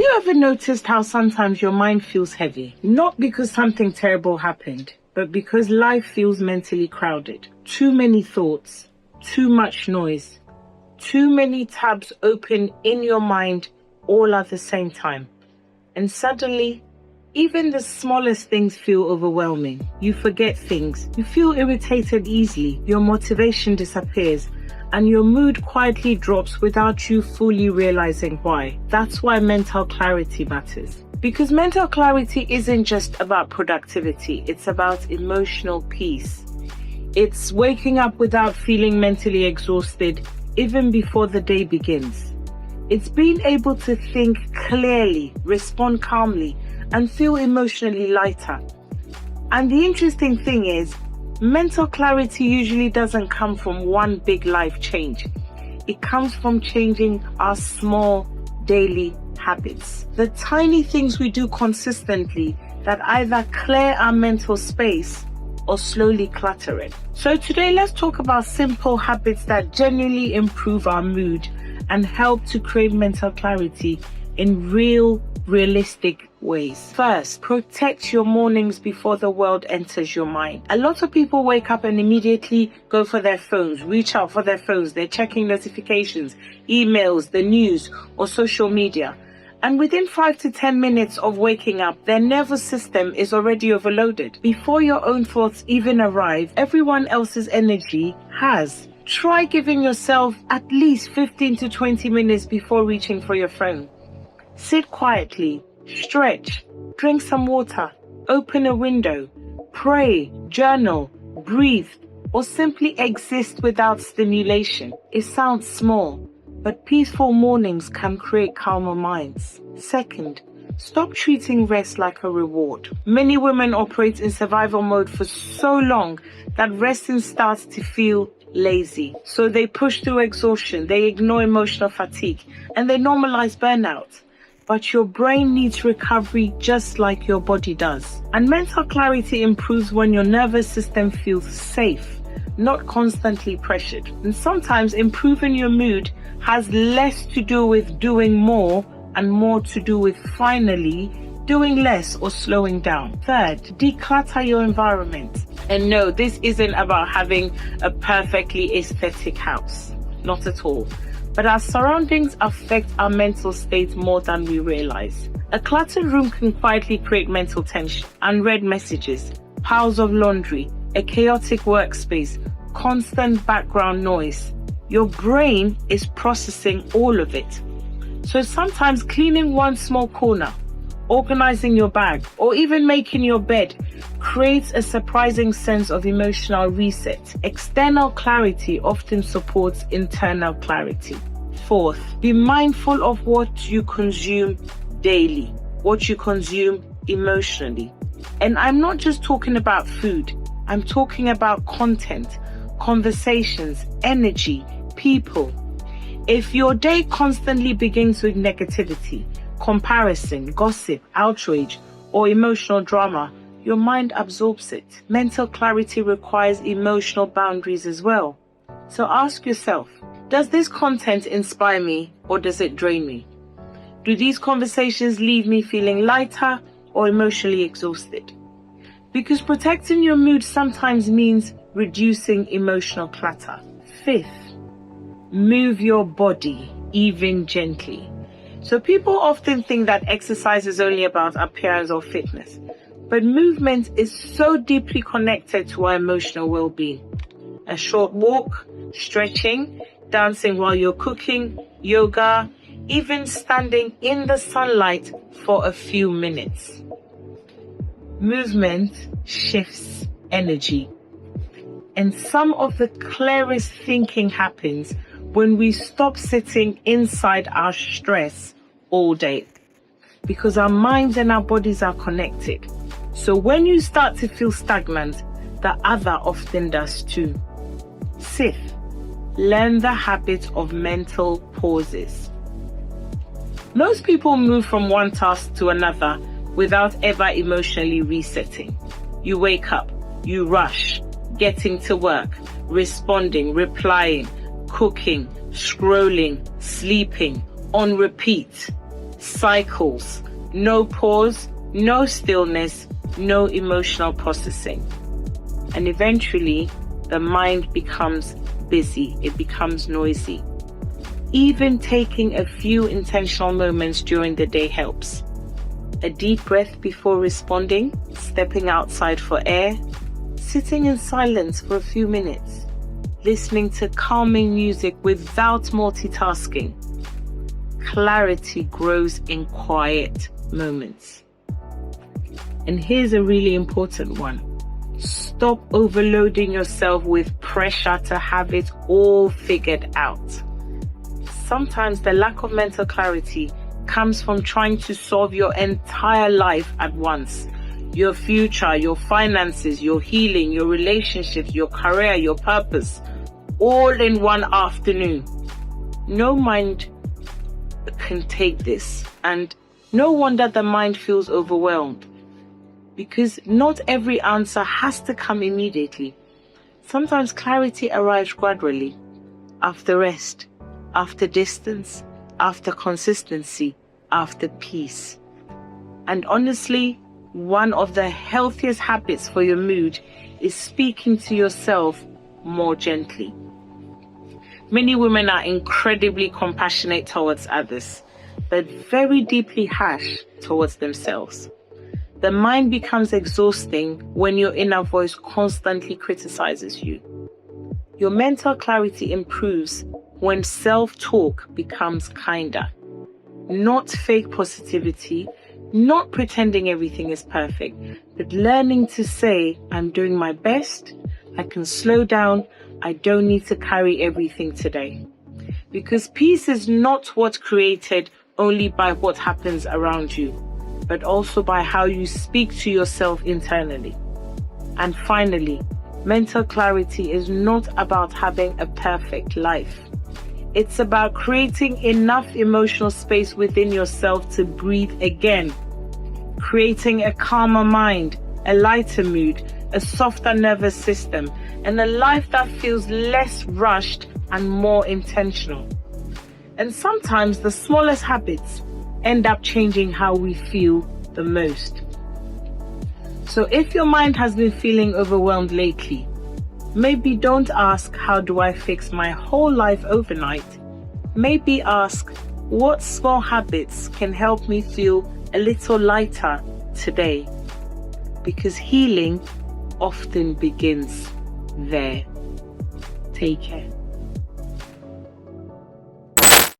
you ever noticed how sometimes your mind feels heavy? Not because something terrible happened, but because life feels mentally crowded. Too many thoughts, too much noise, too many tabs open in your mind all at the same time. And suddenly, even the smallest things feel overwhelming. You forget things, you feel irritated easily, your motivation disappears, and your mood quietly drops without you fully realizing why. That's why mental clarity matters. Because mental clarity isn't just about productivity, it's about emotional peace. It's waking up without feeling mentally exhausted even before the day begins. It's being able to think clearly, respond calmly, and feel emotionally lighter. And the interesting thing is, mental clarity usually doesn't come from one big life change. It comes from changing our small daily habits. The tiny things we do consistently that either clear our mental space or slowly clutter it. So today, let's talk about simple habits that genuinely improve our mood and help to create mental clarity in realistic ways. First, protect your mornings before the world enters your mind. A lot of people wake up and immediately go for their phones, reach out for their phones. They're checking notifications, emails, the news, or social media. And within 5 to 10 minutes of waking up, their nervous system is already overloaded. Before your own thoughts even arrive, everyone else's energy has. Try giving yourself at least 15 to 20 minutes before reaching for your phone. Sit quietly, stretch, drink some water, open a window, pray, journal, breathe, or simply exist without stimulation. It sounds small, but peaceful mornings can create calmer minds. Second, stop treating rest like a reward. Many women operate in survival mode for so long that resting starts to feel lazy. So they push through exhaustion, they ignore emotional fatigue, and they normalize burnout. But your brain needs recovery just like your body does. And mental clarity improves when your nervous system feels safe, not constantly pressured. And sometimes improving your mood has less to do with doing more and more to do with finally doing less or slowing down. Third, declutter your environment. And no, this isn't about having a perfectly aesthetic house. Not at all. But our surroundings affect our mental state more than we realize. A cluttered room can quietly create mental tension, unread messages, piles of laundry, a chaotic workspace, constant background noise. Your brain is processing all of it. So sometimes cleaning one small corner, organizing your bag, or even making your bed creates a surprising sense of emotional reset. External clarity often supports internal clarity. Fourth, be mindful of what you consume daily, what you consume emotionally. And I'm not just talking about food, I'm talking about content, conversations, energy, people. If your day constantly begins with negativity, comparison, gossip, outrage, or emotional drama, your mind absorbs it. Mental clarity requires emotional boundaries as well. So ask yourself, does this content inspire me or does it drain me? Do these conversations leave me feeling lighter or emotionally exhausted? Because protecting your mood sometimes means reducing emotional clutter. Fifth, move your body, even gently. So people often think that exercise is only about appearance or fitness, but movement is so deeply connected to our emotional well-being. A short walk, stretching, dancing while you're cooking, yoga, even standing in the sunlight for a few minutes. Movement shifts energy. And some of the clearest thinking happens when we stop sitting inside our stress all day, because our minds and our bodies are connected. So when you start to feel stagnant, the other often does too. Sixth, learn the habit of mental pauses. Most people move from one task to another without ever emotionally resetting. You wake up, you rush, getting to work, responding, replying, cooking, scrolling, sleeping, on repeat. cycles, no pause, no stillness, no emotional processing. And eventually, the mind becomes busy, it becomes noisy. Even taking a few intentional moments during the day helps. A deep breath before responding, stepping outside for air, sitting in silence for a few minutes, listening to calming music without multitasking. Clarity grows in quiet moments. And here's a really important one. Stop overloading yourself with pressure to have it all figured out. Sometimes the lack of mental clarity comes from trying to solve your entire life at once. Your future, your finances, your healing, your relationships, your career, your purpose, all in one afternoon. No mind can take this, and no wonder the mind feels overwhelmed, because not every answer has to come immediately. Sometimes clarity arrives gradually, after rest, after distance, after consistency, after peace. And honestly, one of the healthiest habits for your mood is speaking to yourself more gently. Many women are incredibly compassionate towards others, but very deeply harsh towards themselves. The mind becomes exhausting when your inner voice constantly criticizes you. Your mental clarity improves when self-talk becomes kinder. Not fake positivity, not pretending everything is perfect, but learning to say, I'm doing my best, I can slow down, I don't need to carry everything today. Because peace is not what's created only by what happens around you, but also by how you speak to yourself internally. And finally, mental clarity is not about having a perfect life. It's about creating enough emotional space within yourself to breathe again. Creating a calmer mind, a lighter mood, a softer nervous system, and a life that feels less rushed and more intentional. And sometimes the smallest habits end up changing how we feel the most. So if your mind has been feeling overwhelmed lately, maybe don't ask, how do I fix my whole life overnight? Maybe ask, what small habits can help me feel a little lighter today? Because healing often begins there. Take care.